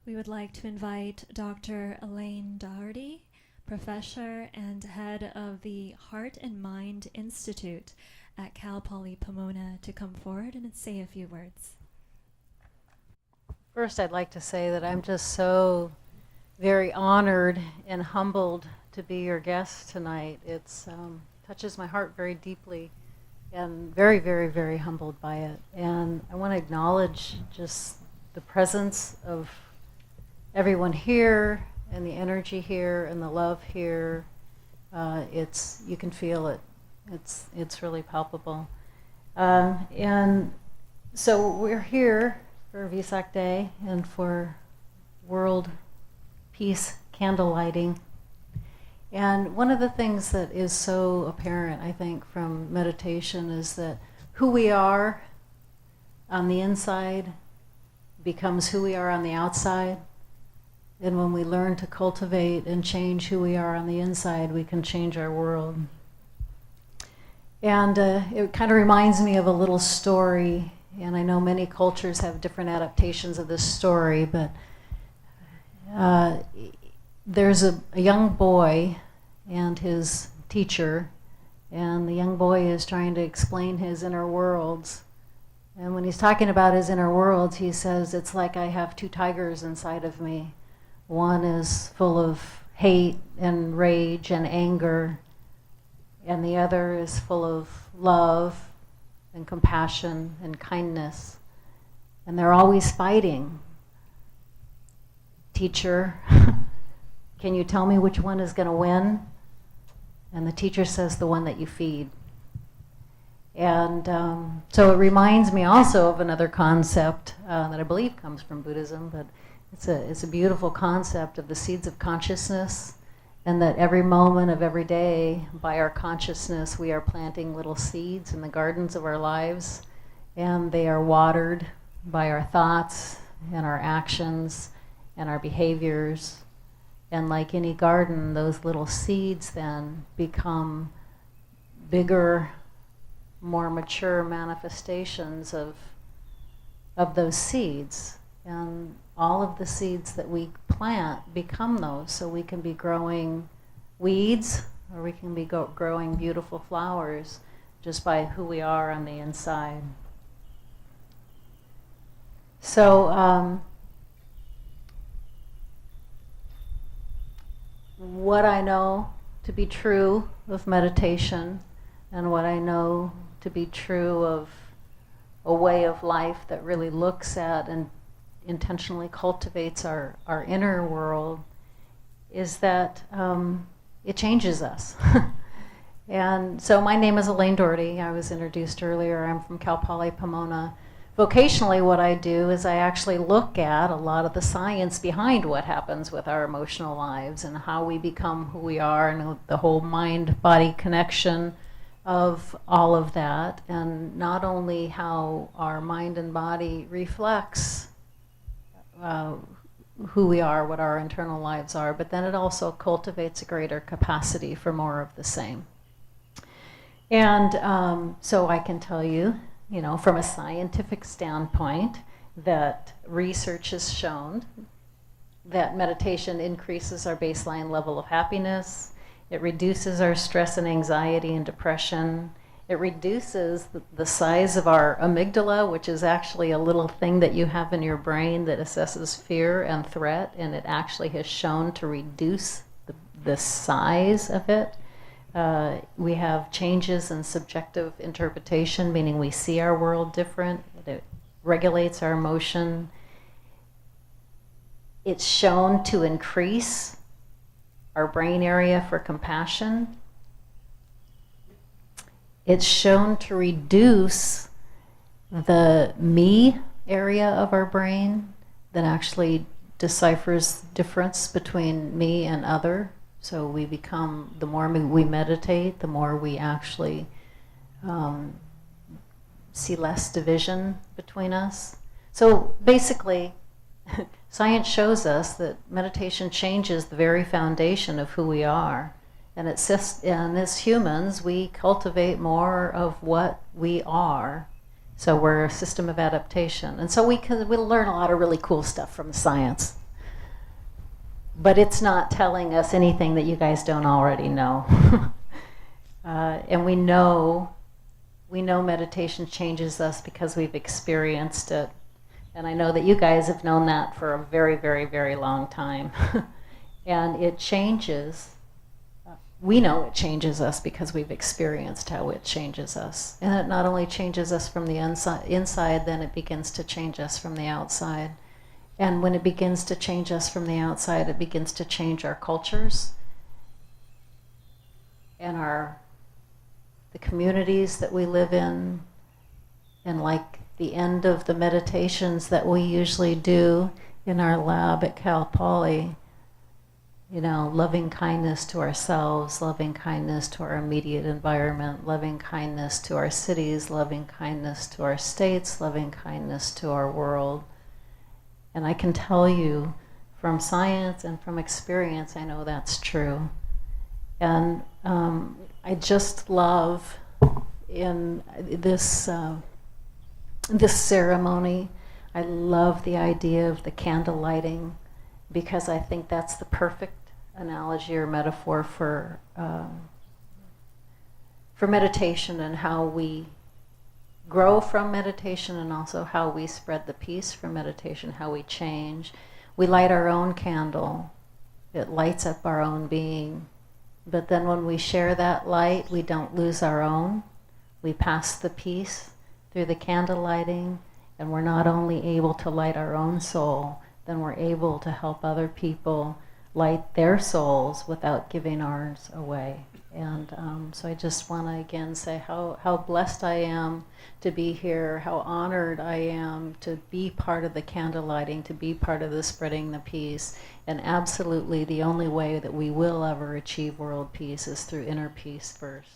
We would like to invite Dr. Alane Daugherty, professor and head of the Heart and Mind Institute at Cal Poly Pomona, to come forward and say a few words. First, I'd like to say that I'm just so very honored and humbled to be your guest tonight. It touches my heart very deeply, and very, very, very humbled by it. And I want to acknowledge just the presence of everyone here, and the energy here, and the love here. You can feel it. It's really palpable. And so we're here for Vesak Day and for World Peace candle lighting. And one of the things that is so apparent, I think, from meditation is that who we are on the inside becomes who we are on the outside. And when we learn to cultivate and change who we are on the inside, we can change our world. And it kind of reminds me of a little story, and I know many cultures have different adaptations of this story, but there's a young boy and his teacher, and the young boy is trying to explain his inner worlds. And when he's talking about his inner worlds, he says, it's like I have two tigers inside of me. One is full of hate and rage and anger, and the other is full of love and compassion and kindness. And they're always fighting. Teacher, can you tell me which one is going to win? And the teacher says, the one that you feed. And so it reminds me also of another concept that I believe comes from Buddhism, but it's a beautiful concept of the seeds of consciousness, and that every moment of every day, by our consciousness, we are planting little seeds in the gardens of our lives, and they are watered by our thoughts and our actions and our behaviors. And like any garden, those little seeds then become bigger, more mature manifestations of those seeds. And all of the seeds that we plant become those. So we can be growing weeds, or we can be growing beautiful flowers just by who we are on the inside. So what I know to be true of meditation, and what I know to be true of a way of life that really looks at and intentionally cultivates our inner world, is that it changes us. And so my name is Alane Daugherty. I was introduced earlier. I'm from Cal Poly Pomona. Vocationally, what I do is I actually look at a lot of the science behind what happens with our emotional lives and how we become who we are, and the whole mind-body connection of all of that, and not only how our mind and body reflects who we are, what our internal lives are, but then it also cultivates a greater capacity for more of the same. And so I can tell you, from a scientific standpoint, that research has shown that meditation increases our baseline level of happiness. It reduces our stress and anxiety and depression. It reduces the size of our amygdala, which is actually a little thing that you have in your brain that assesses fear and threat, and it actually has shown to reduce the size of it. We have changes in subjective interpretation, meaning we see our world different. It regulates our emotion. It's shown to increase our brain area for compassion. It's shown to reduce the me area of our brain that actually deciphers difference between me and other. So we become, the more we meditate, the more we actually see less division between us. So basically, science shows us that meditation changes the very foundation of who we are. And as humans, we cultivate more of what we are. So we're a system of adaptation. And so we'll learn a lot of really cool stuff from science. but it's not telling us anything that you guys don't already know. And we know meditation changes us because we've experienced it. And I know that you guys have known that for a very, very, very long time. And it changes. We know it changes us because we've experienced how it changes us. And it not only changes us from the inside, then it begins to change us from the outside. And when it begins to change us from the outside, it begins to change our cultures and the communities that we live in. And like the end of the meditations that we usually do in our lab at Cal Poly, you know, loving kindness to ourselves, loving kindness to our immediate environment, loving kindness to our cities, loving kindness to our states, loving kindness to our world. And I can tell you from science and from experience, I know that's true. And I just love in this ceremony, I love the idea of the candle lighting, because I think that's the perfect analogy or metaphor for meditation and how we grow from meditation, and also how we spread the peace from meditation, how we change. We light our own candle. It lights up our own being. But then when we share that light, we don't lose our own. We pass the peace through the candle lighting, and we're not only able to light our own soul, then we're able to help other people light their souls without giving ours away. And so I just want to again say how blessed I am to be here, how honored I am to be part of the candle lighting, to be part of the spreading the peace. And absolutely the only way that we will ever achieve world peace is through inner peace first.